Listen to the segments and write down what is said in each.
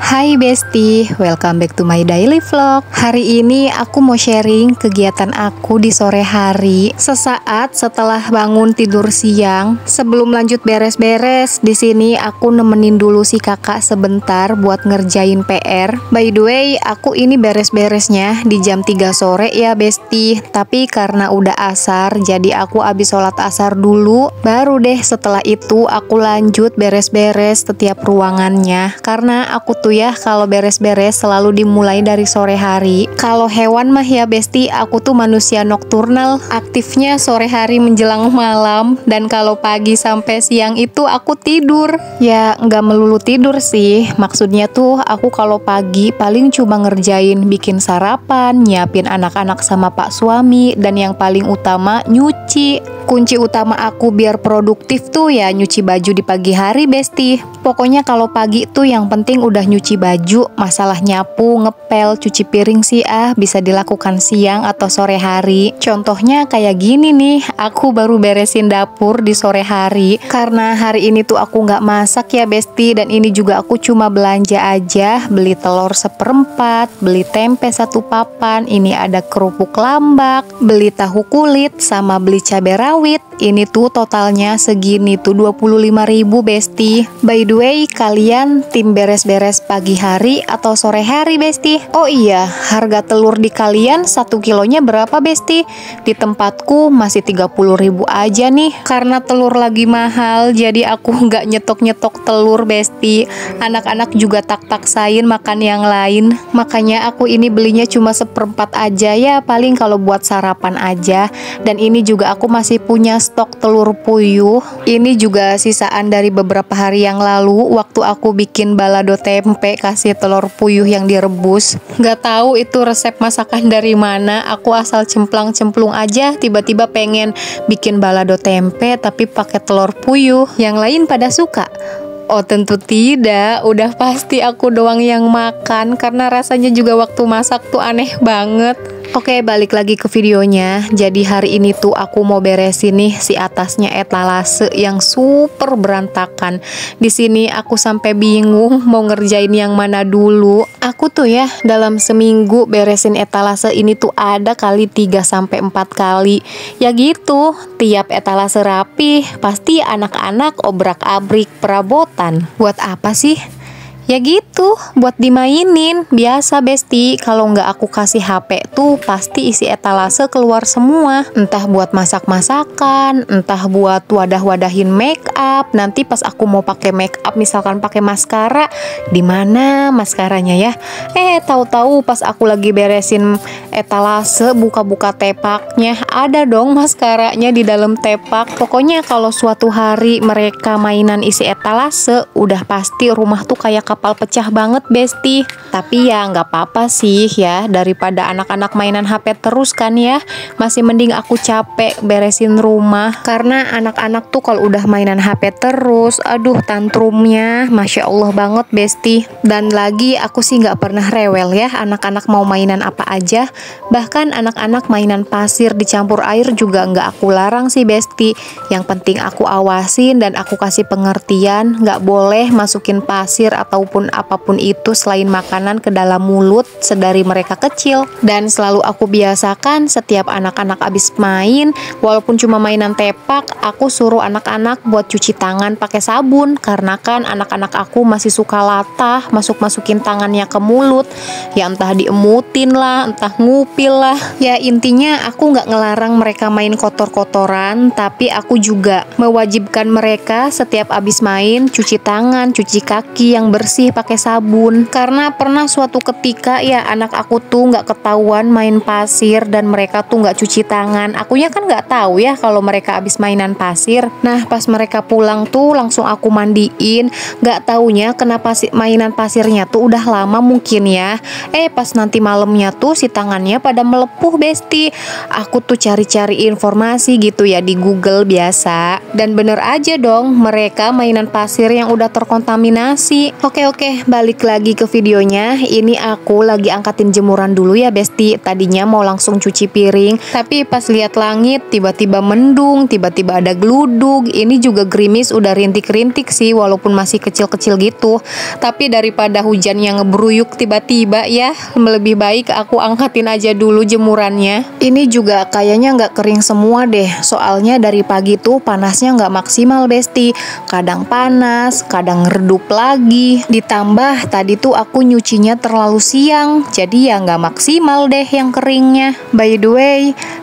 Hai Besti, welcome back to my daily vlog. Hari ini aku mau sharing kegiatan aku di sore hari. Sesaat setelah bangun tidur siang, sebelum lanjut beres-beres, di sini aku nemenin dulu si kakak sebentar buat ngerjain PR. By the way, aku ini beres-beresnya di jam 3 sore ya Besti. Tapi karena udah asar, jadi aku abis sholat asar dulu. Baru deh setelah itu aku lanjut beres-beres setiap ruangannya. Karena aku tuh ya kalau beres-beres selalu dimulai dari sore hari. Kalau hewan mah ya Besti, aku tuh manusia nokturnal, aktifnya sore hari menjelang malam, dan kalau pagi sampai siang itu aku tidur. Ya nggak melulu tidur sih, maksudnya tuh aku kalau pagi paling cuma ngerjain bikin sarapan, nyiapin anak-anak sama pak suami, dan yang paling utama nyuci. Kunci utama aku biar produktif tuh ya nyuci baju di pagi hari Besti. Pokoknya kalau pagi tuh yang penting udah nyuci baju. Masalah nyapu, ngepel, cuci piring sih bisa dilakukan siang atau sore hari. Contohnya kayak gini nih, aku baru beresin dapur di sore hari. Karena hari ini tuh aku nggak masak ya Besti, dan ini juga aku cuma belanja aja. Beli telur 1/4, beli tempe 1 papan, ini ada kerupuk lambak, beli tahu kulit, sama beli cabai rawit. Ini tuh totalnya segini tuh 25.000 Besti. By the way, kalian tim beres-beres pagi hari atau sore hari Besti? Oh iya, harga telur di kalian 1 kilonya berapa Besti? Di tempatku masih 30.000 aja nih. Karena telur lagi mahal, jadi aku nggak nyetok-nyetok telur Besti. Anak-anak juga tak-taksain makan yang lain. Makanya aku ini belinya cuma 1/4 aja ya, paling kalau buat sarapan aja. Dan ini juga aku masih punya stok telur puyuh. Ini juga sisaan dari beberapa hari yang lalu waktu aku bikin balado tempe kasih telur puyuh yang direbus. Gak tahu itu resep masakan dari mana, aku asal cemplang-cemplung aja tiba-tiba pengen bikin balado tempe tapi pakai telur puyuh. Yang lain pada suka? Oh tentu tidak, udah pasti aku doang yang makan karena rasanya juga waktu masak tuh aneh banget. Oke, balik lagi ke videonya. Jadi hari ini tuh aku mau beresin nih si atasnya etalase yang super berantakan. Di sini aku sampai bingung mau ngerjain yang mana dulu. Aku tuh ya dalam seminggu beresin etalase ini tuh ada kali 3-4 kali. Ya gitu, tiap etalase rapi pasti anak-anak obrak-abrik perabotan. Buat apa sih? Ya gitu, buat dimainin. Biasa Besti, kalau nggak aku kasih HP tuh pasti isi etalase keluar semua. Entah buat masak-masakan, entah buat wadah-wadahin make up. Nanti pas aku mau pakai make up, misalkan pakai maskara, di mana maskaranya ya? Tahu-tahu pas aku lagi beresin etalase, buka-buka tepaknya, ada dong maskaranya di dalam tepak. Pokoknya kalau suatu hari mereka mainan isi etalase, udah pasti rumah tuh kayak kapal pecah banget Besti. Tapi ya nggak apa-apa sih ya, daripada anak-anak mainan HP terus kan ya. Masih mending aku capek beresin rumah. Karena anak-anak tuh kalau udah mainan HP terus, aduh tantrumnya Masya Allah banget Besti. Dan lagi aku sih nggak pernah rewel ya, anak-anak mau mainan apa aja. Bahkan anak-anak mainan pasir dicampur air juga nggak aku larang sih Besti. Yang penting aku awasin dan aku kasih pengertian, nggak boleh masukin pasir ataupun apapun itu selain makanan ke dalam mulut sedari mereka kecil. Dan selalu aku biasakan setiap anak-anak abis main, walaupun cuma mainan tepak, aku suruh anak-anak buat cuci tangan pakai sabun. Karena kan anak-anak aku masih suka latah masukin tangannya ke mulut. Ya entah diemutin lah, entah ngupil lah. Ya intinya aku nggak ngelarang mereka main kotor-kotoran, tapi aku juga mewajibkan mereka setiap abis main cuci tangan, cuci kaki yang bersih pakai sabun. Karena pernah suatu ketika ya anak aku tuh nggak ketahuan main pasir dan mereka tuh nggak cuci tangan. Akunya kan nggak tahu ya kalau mereka abis mainan pasir. Nah pas mereka pulang tuh langsung aku mandiin. Nggak taunya kenapa si mainan pasirnya tuh udah lama mungkin ya. Pas nanti malamnya tuh si tangannya pada melepuh Besti. Aku tuh cari-cari informasi gitu ya di Google biasa. Dan bener aja dong, mereka mainan pasir yang udah terkontaminasi. Oke, Oke, balik lagi ke videonya. Ini aku lagi angkatin jemuran dulu ya Besti. Tadinya mau langsung cuci piring, tapi pas lihat langit tiba-tiba mendung, tiba-tiba ada geludug. Ini juga gerimis udah rintik-rintik sih, walaupun masih kecil-kecil gitu. Tapi daripada hujan yang ngebruyuk tiba-tiba ya, lebih baik aku angkatin aja dulu jemurannya. Ini juga kayaknya nggak kering semua deh, soalnya dari pagi tuh panasnya nggak maksimal Besti. Kadang panas, kadang redup lagi. Ditambah tadi tuh aku nyucinya terlalu siang, jadi ya nggak maksimal deh yang keringnya. By the way,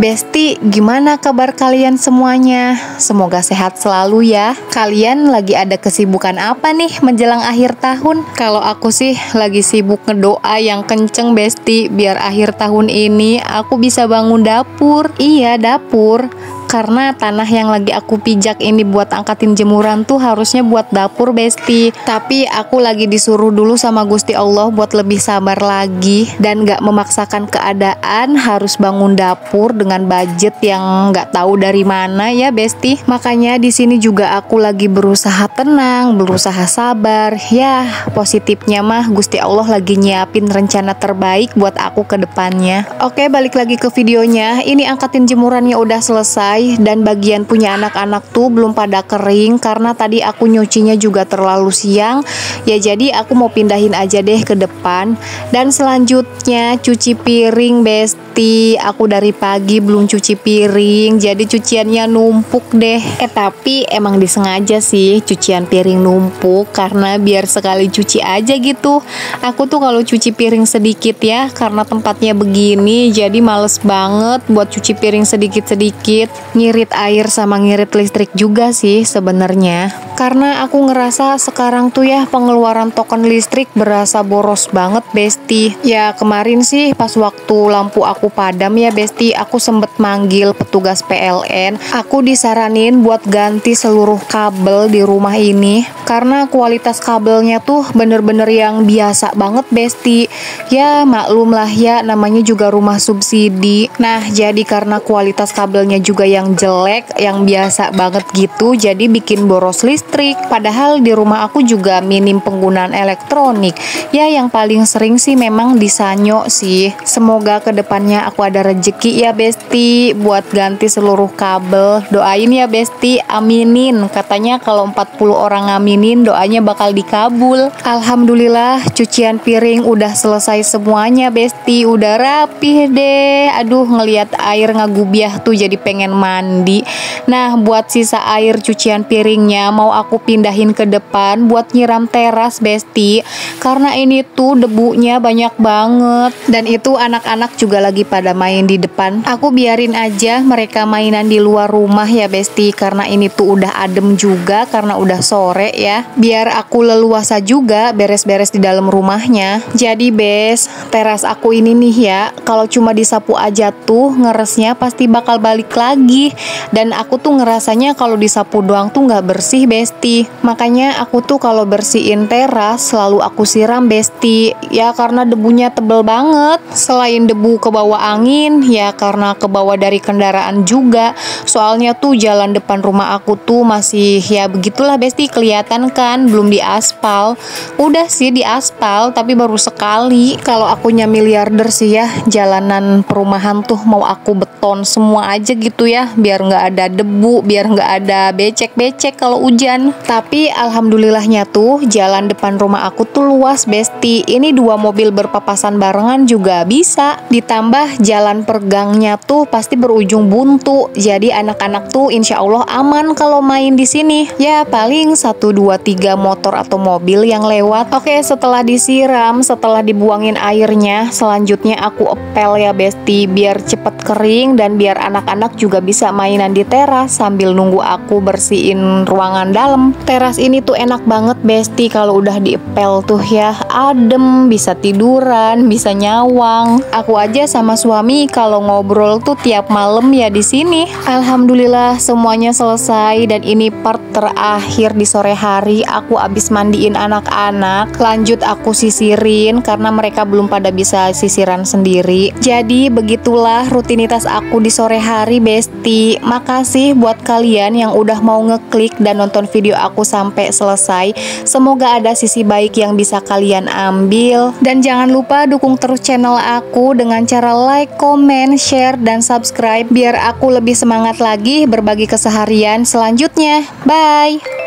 Besti, gimana kabar kalian semuanya? Semoga sehat selalu ya. Kalian lagi ada kesibukan apa nih menjelang akhir tahun? Kalau aku sih lagi sibuk ngedoa yang kenceng Besti, biar akhir tahun ini aku bisa bangun dapur. Iya, dapur. Karena tanah yang lagi aku pijak ini buat angkatin jemuran tuh harusnya buat dapur Besti. Tapi aku lagi disuruh dulu sama Gusti Allah buat lebih sabar lagi dan gak memaksakan keadaan harus bangun dapur dengan budget yang gak tahu dari mana ya Besti. Makanya di sini juga aku lagi berusaha tenang, berusaha sabar. Ya, positifnya mah Gusti Allah lagi nyiapin rencana terbaik buat aku ke depannya. Oke, balik lagi ke videonya. Ini angkatin jemurannya udah selesai. Dan bagian punya anak-anak tuh belum pada kering karena tadi aku nyucinya juga terlalu siang. Ya jadi aku mau pindahin aja deh ke depan. Dan selanjutnya cuci piring Besti. Aku dari pagi belum cuci piring, jadi cuciannya numpuk deh. Tapi emang disengaja sih cucian piring numpuk karena biar sekali cuci aja gitu. Aku tuh kalau cuci piring sedikit ya, karena tempatnya begini jadi males banget buat cuci piring sedikit-sedikit. Ngirit air sama ngirit listrik juga sih sebenarnya. Karena aku ngerasa sekarang tuh ya pengeluaran token listrik berasa boros banget Besti. Ya kemarin sih pas waktu lampu aku padam ya Besti, aku sempet manggil petugas PLN. Aku disaranin buat ganti seluruh kabel di rumah ini karena kualitas kabelnya tuh bener-bener yang biasa banget Besti. Ya maklum lah ya, namanya juga rumah subsidi. Nah jadi karena kualitas kabelnya juga yang jelek, yang biasa banget gitu, jadi bikin boros listrik. Padahal di rumah aku juga minim penggunaan elektronik. Ya yang paling sering sih memang di sanyo sih. Semoga kedepannya aku ada rezeki ya Besti buat ganti seluruh kabel. Doain ya Besti, aminin. Katanya kalau 40 orang aminin doanya bakal dikabul. Alhamdulillah cucian piring udah selesai semuanya Besti, udah rapih deh. Aduh ngelihat air ngagubiah tuh jadi pengen mandi. Nah buat sisa air cucian piringnya mau aku pindahin ke depan buat nyiram teras Besti, karena ini tuh debunya banyak banget. Dan itu anak-anak juga lagi pada main di depan. Aku biarin aja mereka mainan di luar rumah ya Besti, karena ini tuh udah adem juga karena udah sore ya. Biar aku leluasa juga beres-beres di dalam rumahnya. Jadi Bes, teras aku ini nih ya, kalau cuma disapu aja tuh ngeresnya pasti bakal balik lagi. Dan aku tuh ngerasanya kalau disapu doang tuh nggak bersih Besti. Makanya aku tuh kalau bersihin teras selalu aku siram Besti. Ya karena debunya tebel banget. Selain debu ke bawah angin, ya karena ke bawah dari kendaraan juga. Soalnya tuh jalan depan rumah aku tuh masih ya begitulah Besti, kelihatan kan belum diaspal. Udah sih diaspal tapi baru sekali. Kalau akunya miliarder sih ya, jalanan perumahan tuh mau aku beton semua aja gitu ya, biar nggak ada debu, biar nggak ada becek-becek kalau hujan. Tapi alhamdulillahnya tuh jalan depan rumah aku tuh luas Besti. Ini 2 mobil berpapasan barengan juga bisa. Ditambah jalan pergangnya tuh pasti berujung buntu. Jadi anak-anak tuh insya Allah aman kalau main di sini. Ya paling 1, 2, 3 motor atau mobil yang lewat. Oke, setelah disiram, setelah dibuangin airnya, selanjutnya aku epel ya Besti, biar cepet kering dan biar anak-anak juga bisa mainan di teras sambil nunggu aku bersihin ruangan dalam. Teras ini tuh enak banget Besti kalau udah diepel tuh ya. adem, bisa tiduran, bisa nyawang. Aku aja sama suami kalau ngobrol tuh tiap malam ya di sini. Alhamdulillah semuanya selesai dan ini part terakhir di sore hari. Aku abis mandiin anak-anak, lanjut aku sisirin karena mereka belum pada bisa sisiran sendiri. Jadi begitulah rutinitas aku di sore hari, Besti. Makasih buat kalian yang udah mau ngeklik dan nonton video aku sampai selesai. Semoga ada sisi baik yang bisa kalian ambil. Dan jangan lupa dukung terus channel aku dengan cara like, comment, share, dan subscribe biar aku lebih semangat lagi berbagi keseharian selanjutnya. Bye!